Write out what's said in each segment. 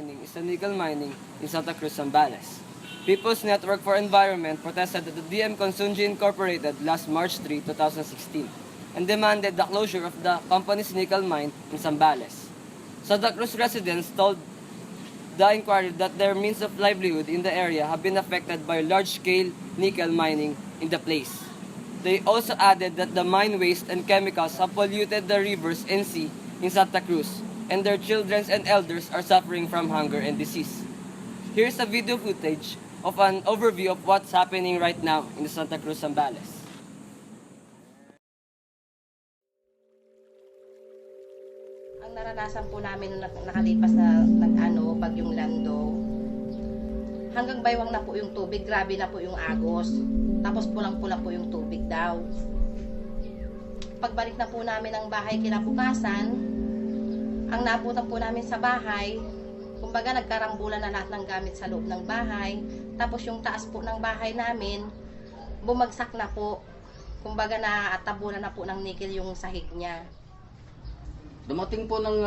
mining is the nickel mining in Santa Cruz, Zambales. People's Network for Environment protested at the DM Consunji Incorporated last March 3, 2016, and demanded the closure of the company's nickel mine in Zambales. Santa Cruz residents told the inquiry that their means of livelihood in the area have been affected by large-scale nickel mining in the place. They also added that the mine waste and chemicals have polluted the rivers and sea in Santa Cruz, and their children and elders are suffering from hunger and disease. Here's a video footage of an overview of what's happening right now in Santa Cruz, Zambales. Ang naranasan po namin nung nakalipas na bagyong Lando, hanggang baywang na po yung tubig, grabe na po yung agos, tapos pulang-pula po yung tubig daw. Pagbalik na po namin ng bahay kinabukasan, ang nabutan po namin sa bahay, kumbaga nagkarambulan na lahat ng gamit sa loob ng bahay, tapos yung taas po ng bahay namin, bumagsak na po, kumbaga naatabunan na po ng nickel yung sahig niya. Dumating po ng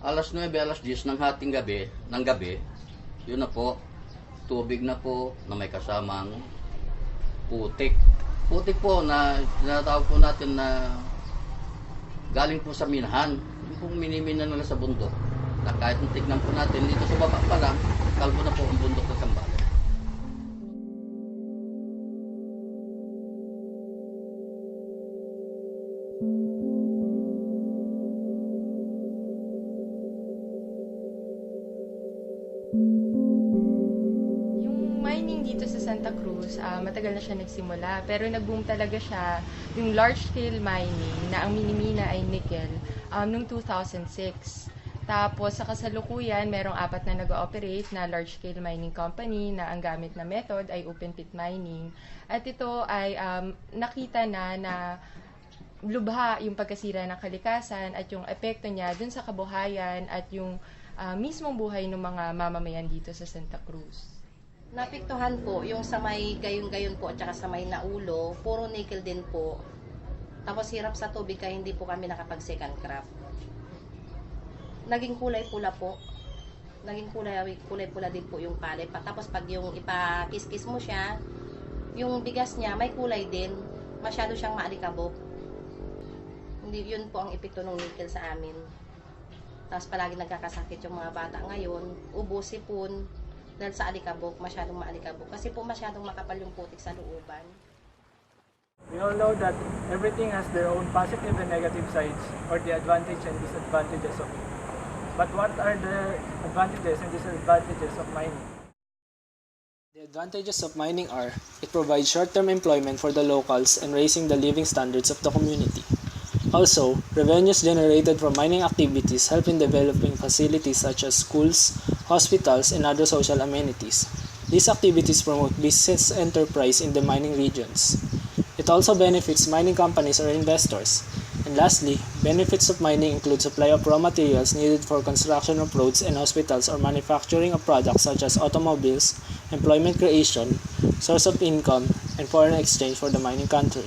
alas 9, alas 10 ng gabi, yun na po, tubig na po na may kasamang putik. Putik po na tinatawag po natin na galing po sa minahan. Yung pong minimina nila sa bundok. Na kahit tignan po natin, dito sa baba pa lang, kalbo na po ang bundok ng Zambales. Mining dito sa Santa Cruz, matagal na siya nagsimula, pero nag-boom talaga siya, yung large-scale mining na ang minimina ay nickel, noong 2006. Tapos sa kasalukuyan, merong 4 na nag-ooperate na large-scale mining company na ang gamit na method ay open-pit mining. At ito ay nakita na lubha yung pagkasira ng kalikasan at yung epekto niya dun sa kabuhayan at yung mismong buhay ng mga mamamayan dito sa Santa Cruz. Napiktuhan po yung sa may gayon-gayon po at saka sa may naulo, puro nickel din po. Tapos hirap sa tubig kaya hindi po kami nakapag-second crop. Naging kulay pula po. Naging kulay pula din po yung palay. Tapos pag yung ipakis-kis mo siya, yung bigas niya may kulay din. Masyado siyang maalikabok. Hindi, yun po ang epekto ng nickel sa amin. Tapos palagi nagkakasakit yung mga bata ngayon, ubo, sipon, dahil sa alikabok, masyadong maalikabok. Kasi po masyadong makapal yung putik sa looban. We all know that everything has their own positive and negative sides, or the advantage and disadvantages of it. But what are the advantages and disadvantages of mining? The advantages of mining are, it provides short-term employment for the locals and raising the living standards of the community. Also, revenues generated from mining activities help in developing facilities such as schools, hospitals, and other social amenities. These activities promote business enterprise in the mining regions. It also benefits mining companies or investors. And lastly, benefits of mining include supply of raw materials needed for construction of roads and hospitals or manufacturing of products such as automobiles, employment creation, source of income, and foreign exchange for the mining country.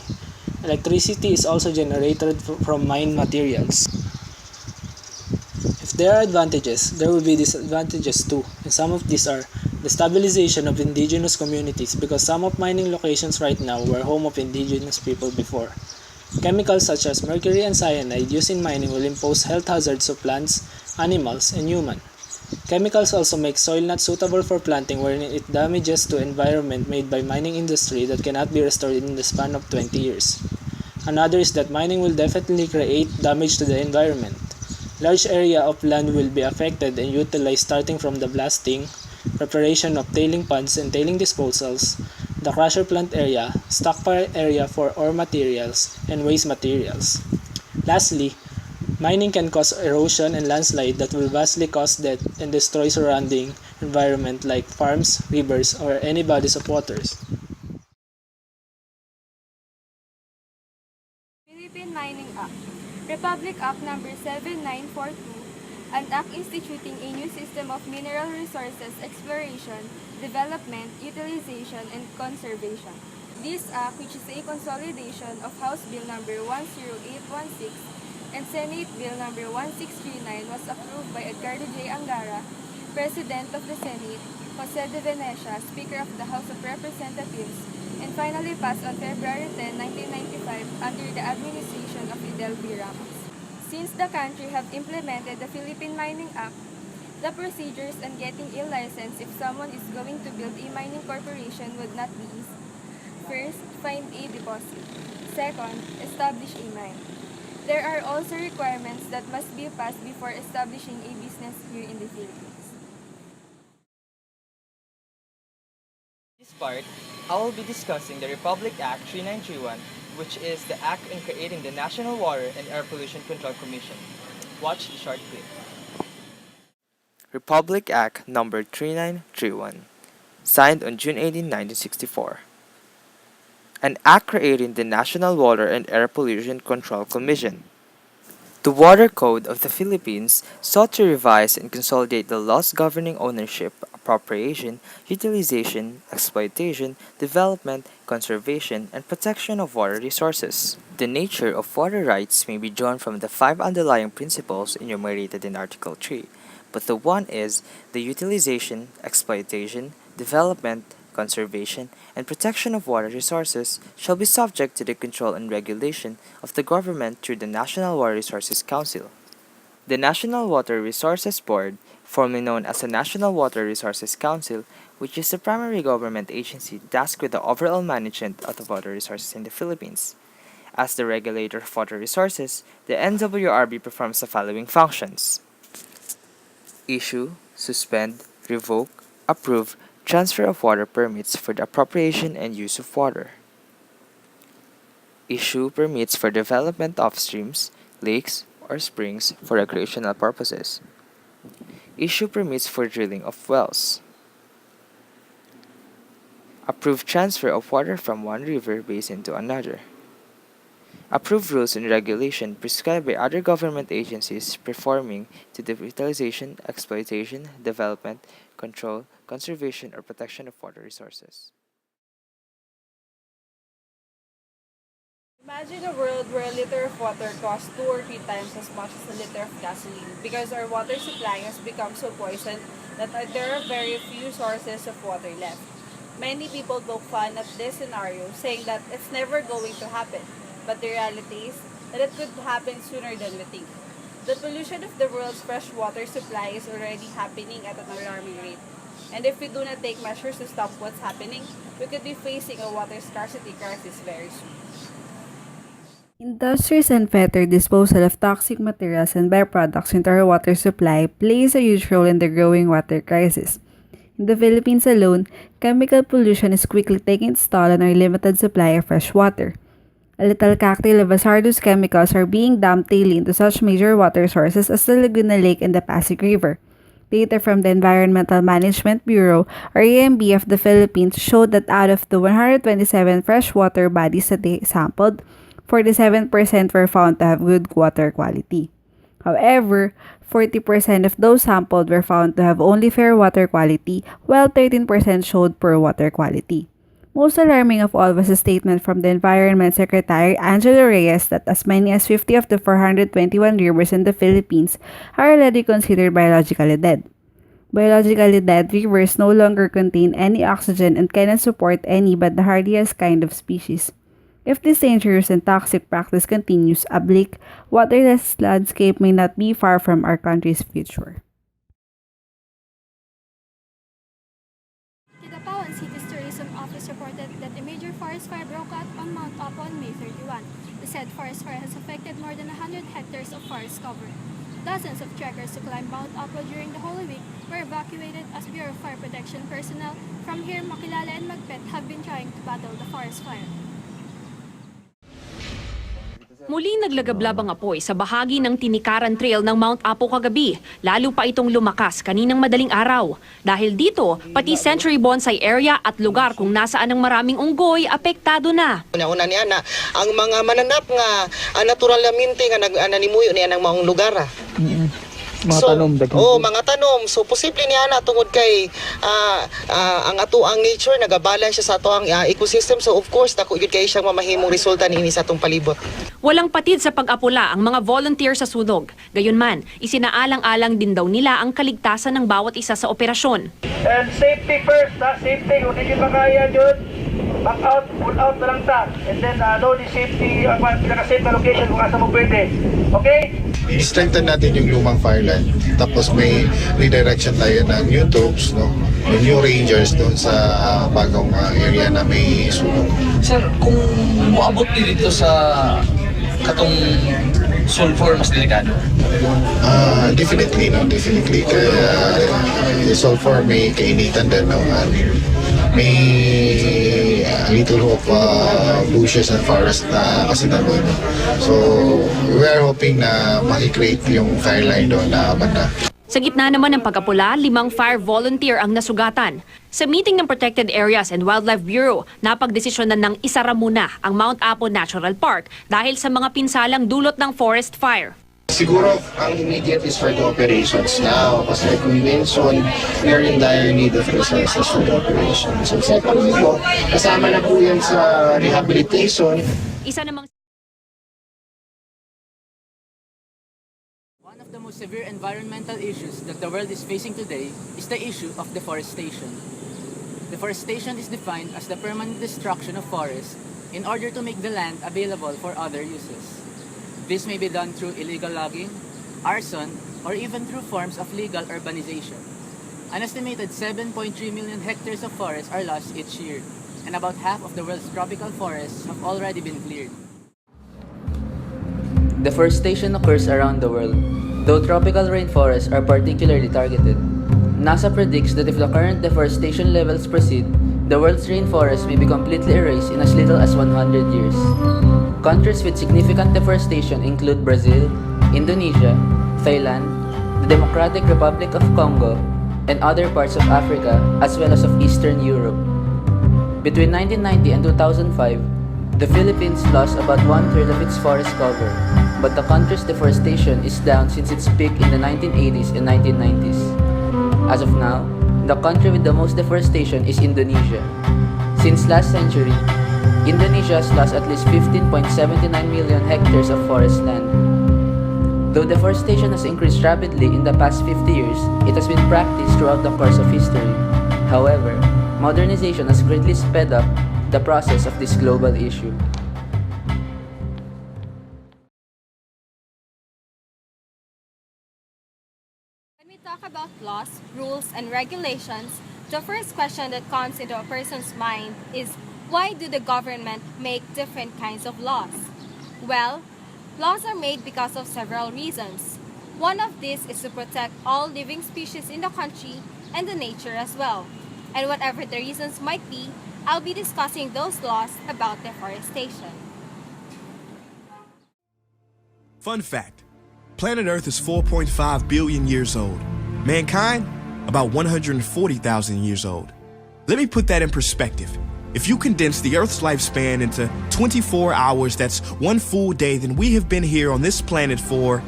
Electricity is also generated from mined materials. If there are advantages, there will be disadvantages too, and some of these are the stabilization of indigenous communities because some of mining locations right now were home of indigenous people before. Chemicals such as mercury and cyanide used in mining will impose health hazards to plants, animals, and human. Chemicals also make soil not suitable for planting wherein it damages to environment made by mining industry that cannot be restored in the span of 20 years. Another is that mining will definitely create damage to the environment. Large area of land will be affected and utilized starting from the blasting, preparation of tailing ponds and tailing disposals, the crusher plant area, stockpile area for ore materials, and waste materials. Lastly, mining can cause erosion and landslide that will vastly cause death and destroy surrounding environment like farms, rivers, or any bodies of waters. Philippine Mining Act, Republic Act No. 7942, an act instituting a new system of mineral resources exploration, development, utilization, and conservation. This act, which is a consolidation of House Bill No. 10816, and Senate Bill number 1639 was approved by Edgardo J. Angara, President of the Senate, Jose de Venecia, Speaker of the House of Representatives, and finally passed on February 10, 1995 under the administration of Fidel V. Ramos. Since the country have implemented the Philippine Mining Act, the procedures and getting a license if someone is going to build a mining corporation would not be easy. First, find a deposit. Second, establish a mine. There are also requirements that must be passed before establishing a business here in the Philippines. In this part, I will be discussing the Republic Act 3931, which is the act in creating the National Water and Air Pollution Control Commission. Watch the short clip. Republic Act number 3931, signed on June 18, 1964. An act creating the National Water and Air Pollution Control Commission. The Water Code of the Philippines sought to revise and consolidate the laws governing ownership, appropriation, utilization, exploitation, development, conservation, and protection of water resources. The nature of water rights may be drawn from the 5 underlying principles enumerated in Article 3, but the one is the utilization, exploitation, development, conservation, and protection of water resources shall be subject to the control and regulation of the government through the National Water Resources Council. The National Water Resources Board, formerly known as the National Water Resources Council, which is the primary government agency tasked with the overall management of the water resources in the Philippines. As the regulator of water resources, the NWRB performs the following functions: issue, suspend, revoke, approve, transfer of water permits for the appropriation and use of water. Issue permits for development of streams, lakes, or springs for recreational purposes. Issue permits for drilling of wells. Approve transfer of water from one river basin to another. Approve rules and regulation prescribed by other government agencies performing to the utilization, exploitation, development, control, conservation, or protection of water resources. Imagine a world where a liter of water costs 2 or 3 times as much as a liter of gasoline because our water supply has become so poisoned that there are very few sources of water left. Many people poke fun at this scenario, saying that it's never going to happen, but the reality is that it could happen sooner than we think. The pollution of the world's fresh water supply is already happening at an alarming rate. And if we do not take measures to stop what's happening, we could be facing a water scarcity crisis very soon. Industries and better disposal of toxic materials and byproducts into our water supply plays a huge role in the growing water crisis. In the Philippines alone, chemical pollution is quickly taking its toll on our limited supply of fresh water. A little cocktail of hazardous chemicals are being dumped daily into such major water sources as the Laguna Lake and the Pasig River. Data from the Environmental Management Bureau, or EMB of the Philippines, showed that out of the 127 freshwater bodies that they sampled, 47% were found to have good water quality. However, 40% of those sampled were found to have only fair water quality, while 13% showed poor water quality. Most alarming of all was a statement from the Environment Secretary Angelo Reyes that as many as 50 of the 421 rivers in the Philippines are already considered biologically dead. Biologically dead rivers no longer contain any oxygen and cannot support any but the hardiest kind of species. If this dangerous and toxic practice continues, a bleak, waterless landscape may not be far from our country's future. Kidapawan City's tourism office reported that a major forest fire broke out on Mount Apo on May 31. The said forest fire has affected more than 100 hectares of forest cover. Dozens of trekkers who climbed Mount Apo during the Holy Week were evacuated as Bureau of Fire Protection personnel from here, Makilala and Magpet have been trying to battle the forest fire. Muling naglagablab ang apoy sa bahagi ng Tinikaran Trail ng Mount Apo kagabi, lalo pa itong lumakas kaninang madaling araw. Dahil dito, pati Century Bonsai Area at lugar kung nasaan ang maraming unggoy apektado na. Una niya na ang mga mananap nga natural na minti nga nanimuyo niya ng mga lugar. mga tanom. So posible niya na tungod kay ang atoang nature nagabalance siya sa atoang ecosystem. So of course dako gyud kay siyang mamahimong resulta niini sa atong palibot. Walang patid sa pag-apula ang mga volunteer sa sunog. Gayunman, isinaalang-alang din daw nila ang kaligtasan ng bawat isa sa operasyon. And safety first, safety. Kung hindi ba kaya yun, back out, pull out na lang ta. And then know the safety, pinaka-safe na location kung asa mo pwede. Okay? I-strengthen natin yung lumang fire line. Tapos may redirection tayo ng new troops, no? Yung new rangers doon sa bagong area na may sunog. Sir, kung muabot din dito sa katong sulfur mas delikado? Definitely, no? Definitely. Kaya sulfur may kainitan din, no? May little hope bushes and forest na kasi doon. So, we are hoping na makikreate yung fire line doon na banda. Sa gitna naman ng pag-apula, 5 fire volunteer ang nasugatan. Sa meeting ng Protected Areas and Wildlife Bureau, napagdesisyonan ng isara muna ang Mount Apo Natural Park dahil sa mga pinsalang dulot ng forest fire. Siguro, ang immediate is for the operations now. Kasi like we mentioned, we are in dire need of resources for the operations. So secondly po, kasama na po yan sa rehabilitation. Isa namang One of the most severe environmental issues that the world is facing today is the issue of deforestation. Deforestation is defined as the permanent destruction of forests in order to make the land available for other uses. This may be done through illegal logging, arson, or even through forms of legal urbanization. An estimated 7.3 million hectares of forests are lost each year, and about half of the world's tropical forests have already been cleared. Deforestation occurs around the world, though tropical rainforests are particularly targeted. NASA predicts that if the current deforestation levels proceed, the world's rainforests may be completely erased in as little as 100 years. Countries with significant deforestation include Brazil, Indonesia, Thailand, the Democratic Republic of Congo, and other parts of Africa, as well as of Eastern Europe. Between 1990 and 2005, the Philippines lost about 1/3 of its forest cover, but the country's deforestation is down since its peak in the 1980s and 1990s. As of now, the country with the most deforestation is Indonesia. Since last century, Indonesia has lost at least 15.79 million hectares of forest land. Though deforestation has increased rapidly in the past 50 years, it has been practiced throughout the course of history. However, modernization has greatly sped up the process of this global issue. When we talk about laws, rules, and regulations, the first question that comes into a person's mind is, why do the government make different kinds of laws? Well, laws are made because of several reasons. One of these is to protect all living species in the country and the nature as well. And whatever the reasons might be, I'll be discussing those laws about deforestation. Fun fact, planet Earth is 4.5 billion years old. Mankind, about 140,000 years old. Let me put that in perspective. If you condense the Earth's lifespan into 24 hours, that's one full day, then we have been here on this planet for,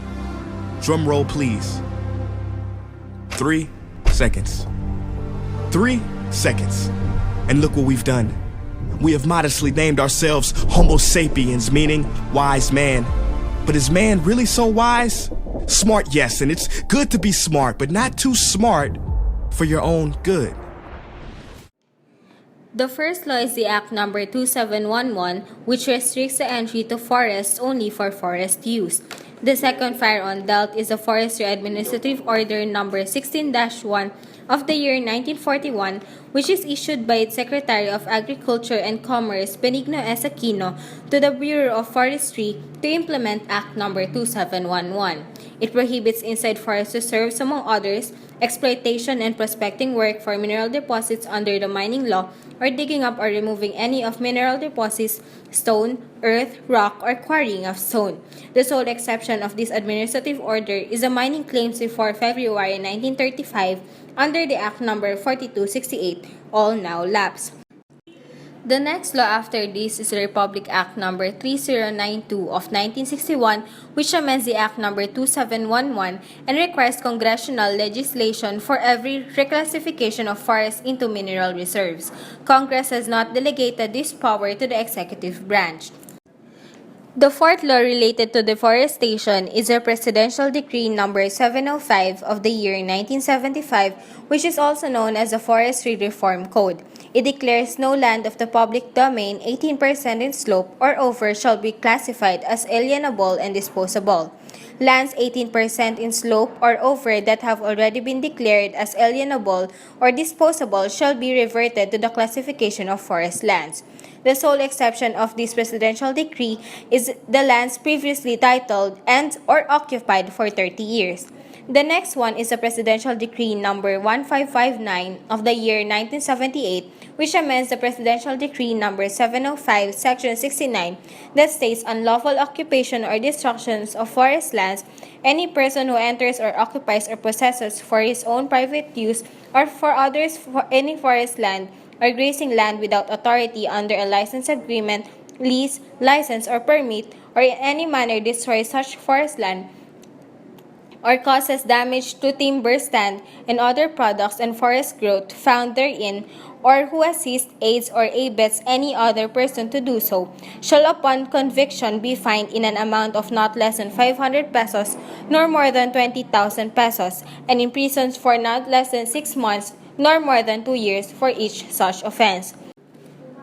drum roll please, 3 seconds. 3 seconds. And look what we've done. We have modestly named ourselves Homo sapiens, meaning wise man. But is man really so wise? Smart, yes, and it's good to be smart, but not too smart for your own good. The first law is the Act Number 2711, which restricts the entry to forests only for forest use. The second firearm dealt is the Forestry Administrative Order Number 16-1 of the year 1941, which is issued by its Secretary of Agriculture and Commerce, Benigno S. Aquino, to the Bureau of Forestry to implement Act Number 2711. It prohibits inside forests to serve, among others, exploitation and prospecting work for mineral deposits under the mining law, or digging up or removing any of mineral deposits, stone, earth, rock, or quarrying of stone. The sole exception of this administrative order is the mining claims before February 1935 under the Act Number 4268, all now lapsed. The next law after this is the Republic Act No. 3092 of 1961, which amends the Act No. 2711 and requires congressional legislation for every reclassification of forests into mineral reserves. Congress has not delegated this power to the executive branch. The fourth law related to deforestation is the Presidential Decree No. 705 of the year 1975, which is also known as the Forestry Reform Code. It declares no land of the public domain 18% in slope or over shall be classified as alienable and disposable. Lands 18% in slope or over that have already been declared as alienable or disposable shall be reverted to the classification of forest lands. The sole exception of this presidential decree is the lands previously titled and or occupied for 30 years. The next one is the Presidential Decree No. 1559 of the year 1978, which amends the Presidential Decree No. 705, Section 69, that states unlawful occupation or destructions of forest lands, any person who enters or occupies or possesses for his own private use or for others for any forest land or grazing land without authority under a license agreement, lease, license, or permit, or in any manner destroys such forest land, or causes damage to timber stand and other products and forest growth found therein, or who assists, aids, or abets any other person to do so, shall upon conviction be fined in an amount of not less than 500 pesos nor more than 20,000 pesos, and imprisoned for not less than 6 months nor more than 2 years for each such offense.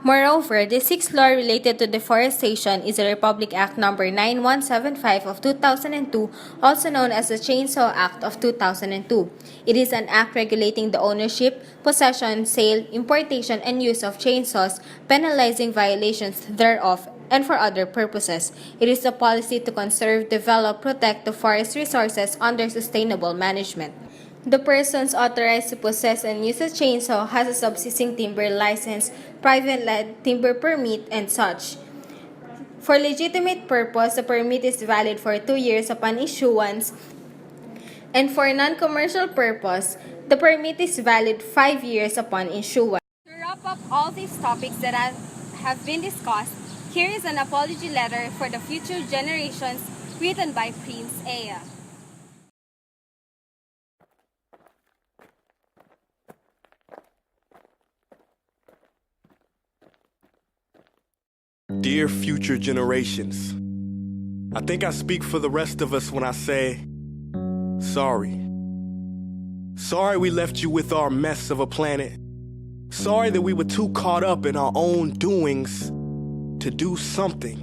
Moreover, the sixth law related to deforestation is the Republic Act No. 9175 of 2002, also known as the Chainsaw Act of 2002. It is an act regulating the ownership, possession, sale, importation, and use of chainsaws, penalizing violations thereof, and for other purposes. It is a policy to conserve, develop, protect the forest resources under sustainable management. The persons authorized to possess and use a chainsaw has a subsisting timber license, private land timber permit, and such. For legitimate purpose, the permit is valid for 2 years upon issuance, and for non-commercial purpose, the permit is valid 5 years upon issuance. To wrap up all these topics that have been discussed, here is an apology letter for the future generations written by Prince Aya. Dear future generations, I think I speak for the rest of us when I say, sorry. Sorry we left you with our mess of a planet. Sorry that we were too caught up in our own doings to do something.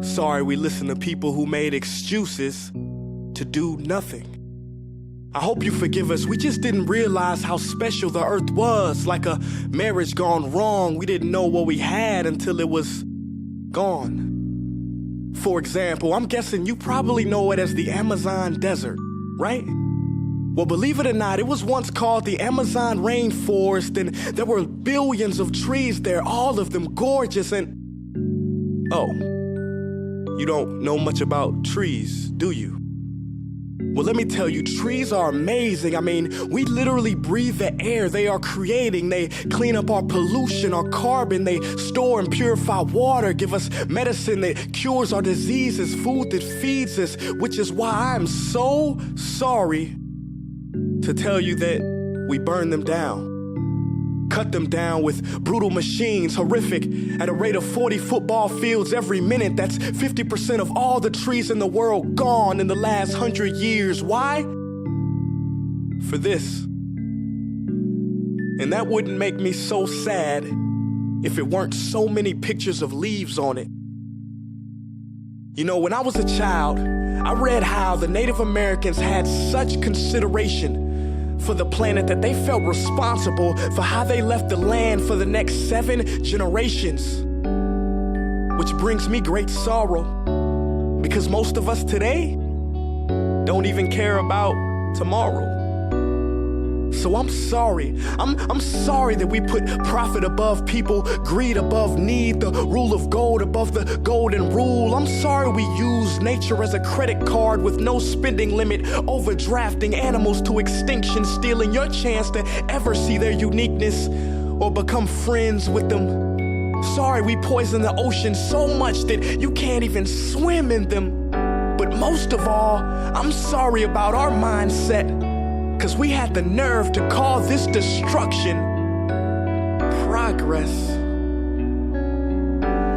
Sorry we listened to people who made excuses to do nothing. I hope you forgive us. We just didn't realize how special the earth was. Like a marriage gone wrong, we didn't know what we had until it was gone. For example, I'm guessing you probably know it as the Amazon desert, right? Well, believe it or not, it was once called the Amazon rainforest, and there were billions of trees there, all of them gorgeous. And oh, you don't know much about trees, do you? Well, let me tell you, trees are amazing. I mean, we literally breathe the air they are creating. They clean up our pollution, our carbon. They store and purify water, give us medicine that cures our diseases, food that feeds us, which is why I'm so sorry to tell you that we burn them down. Cut them down with brutal machines, horrific, at a rate of 40 football fields every minute. That's 50% of all the trees in the world gone in the last 100 years. Why? For this. And that wouldn't make me so sad if it weren't so many pictures of leaves on it. You know, when I was a child, I read how the Native Americans had such consideration for the planet that they felt responsible for how they left the land for the next 7 generations. Which brings me great sorrow, because most of us today don't even care about tomorrow. So I'm sorry. I'm sorry that we put profit above people, greed above need, the rule of gold above the golden rule. I'm sorry we use nature as a credit card with no spending limit, overdrafting animals to extinction, stealing your chance to ever see their uniqueness or become friends with them. Sorry we poison the ocean so much that you can't even swim in them. But most of all, I'm sorry about our mindset, 'cause we had the nerve to call this destruction progress.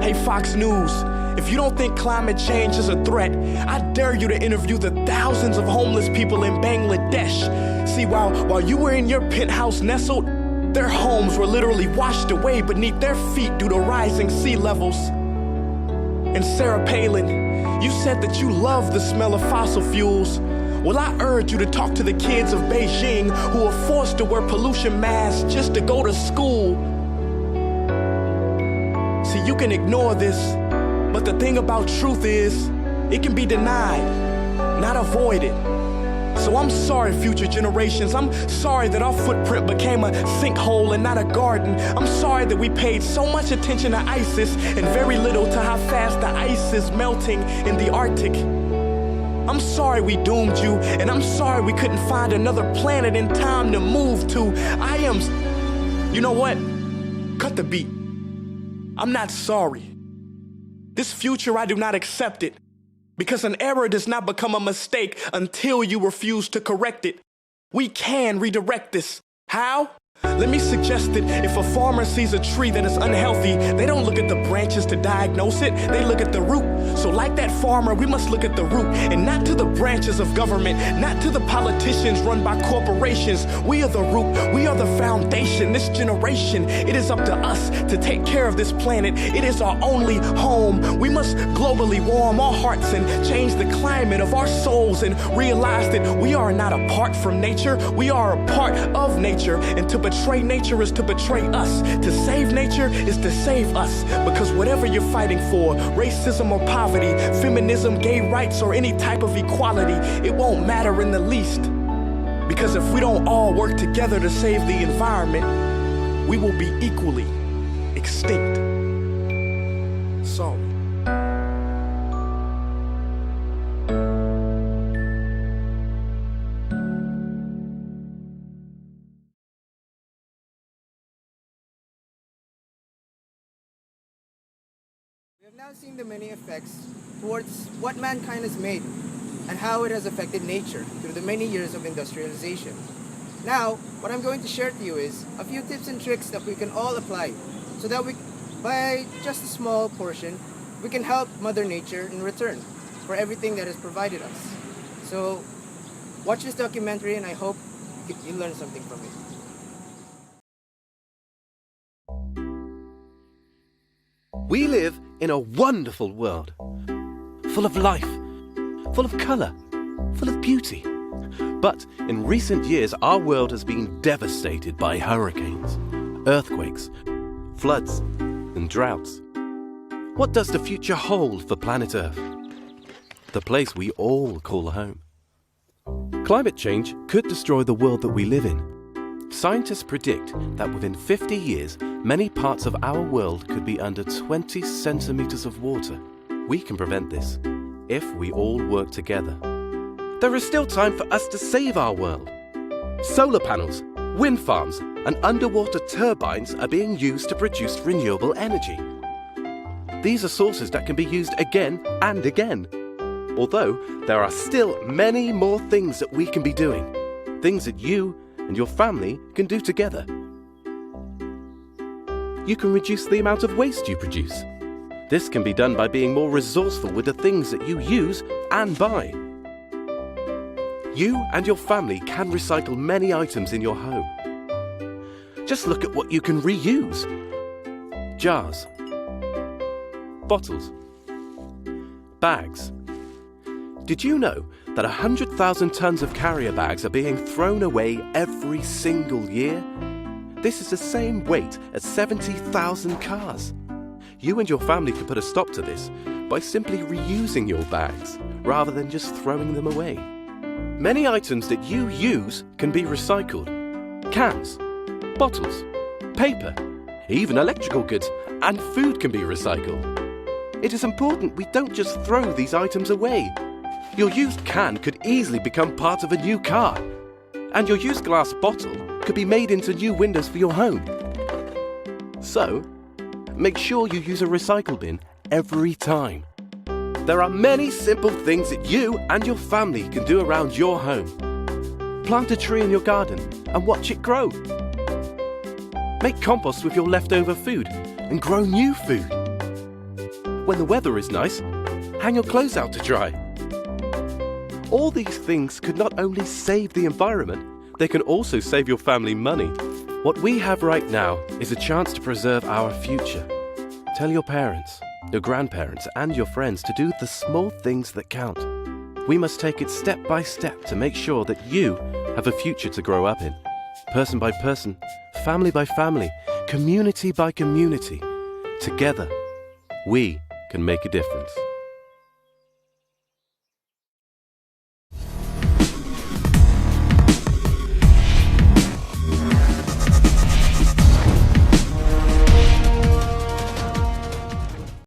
Hey Fox News, if you don't think climate change is a threat, I dare you to interview the thousands of homeless people in Bangladesh. See, while you were in your penthouse nestled, their homes were literally washed away beneath their feet due to rising sea levels. And Sarah Palin, you said that you love the smell of fossil fuels. Well, I urge you to talk to the kids of Beijing who are forced to wear pollution masks just to go to school. See, you can ignore this, but the thing about truth is, it can be denied, not avoided. So I'm sorry, future generations. I'm sorry that our footprint became a sinkhole and not a garden. I'm sorry that we paid so much attention to ISIS and very little to how fast the ice is melting in the Arctic. I'm sorry we doomed you, and I'm sorry we couldn't find another planet in time to move to. You know what? Cut the beat. I'm not sorry. This future, I do not accept it. Because an error does not become a mistake until you refuse to correct it. We can redirect this. How? Let me suggest that if a farmer sees a tree that is unhealthy, they don't look at the branches to diagnose it, they look at the root. So like that farmer, we must look at the root and not to the branches of government, not to the politicians run by corporations. We are the root, we are the foundation, this generation. It is up to us to take care of this planet. It is our only home. We must globally warm our hearts and change the climate of our souls and realize that we are not apart from nature, we are a part of nature. And to betray nature is to betray us. To save nature is to save us. Because whatever you're fighting for, racism or poverty, feminism, gay rights, or any type of equality, it won't matter in the least. Because if we don't all work together to save the environment, we will be equally extinct. Sorry. We have now seen the many effects towards what mankind has made and how it has affected nature through the many years of industrialization. Now, what I'm going to share to you is a few tips and tricks that we can all apply so that by just a small portion, we can help Mother Nature in return for everything that has provided us. So, watch this documentary and I hope you learn something from it. We live in a wonderful world, full of life, full of colour, full of beauty. But in recent years, our world has been devastated by hurricanes, earthquakes, floods, and droughts. What does the future hold for planet Earth? The place we all call home. Climate change could destroy the world that we live in. Scientists predict that within 50 years, many parts of our world could be under 20 centimeters of water. We can prevent this if we all work together. There is still time for us to save our world. Solar panels, wind farms, and underwater turbines are being used to produce renewable energy. These are sources that can be used again and again. Although there are still many more things that we can be doing. Things that you and your family can do together. You can reduce the amount of waste you produce. This can be done by being more resourceful with the things that you use and buy. You and your family can recycle many items in your home. Just look at what you can reuse. Jars, bottles, bags. Did you know that 100,000 tons of carrier bags are being thrown away every single year? This is the same weight as 70,000 cars. You and your family can put a stop to this by simply reusing your bags rather than just throwing them away. Many items that you use can be recycled. Cans, bottles, paper, even electrical goods and food can be recycled. It is important we don't just throw these items away. Your used can could easily become part of a new car, and your used glass bottle could be made into new windows for your home. So, make sure you use a recycle bin every time. There are many simple things that you and your family can do around your home. Plant a tree in your garden and watch it grow. Make compost with your leftover food and grow new food. When the weather is nice, hang your clothes out to dry. All these things could not only save the environment, they can also save your family money. What we have right now is a chance to preserve our future. Tell your parents, your grandparents, and your friends to do the small things that count. We must take it step by step to make sure that you have a future to grow up in. Person by person, family by family, community by community. Together, we can make a difference.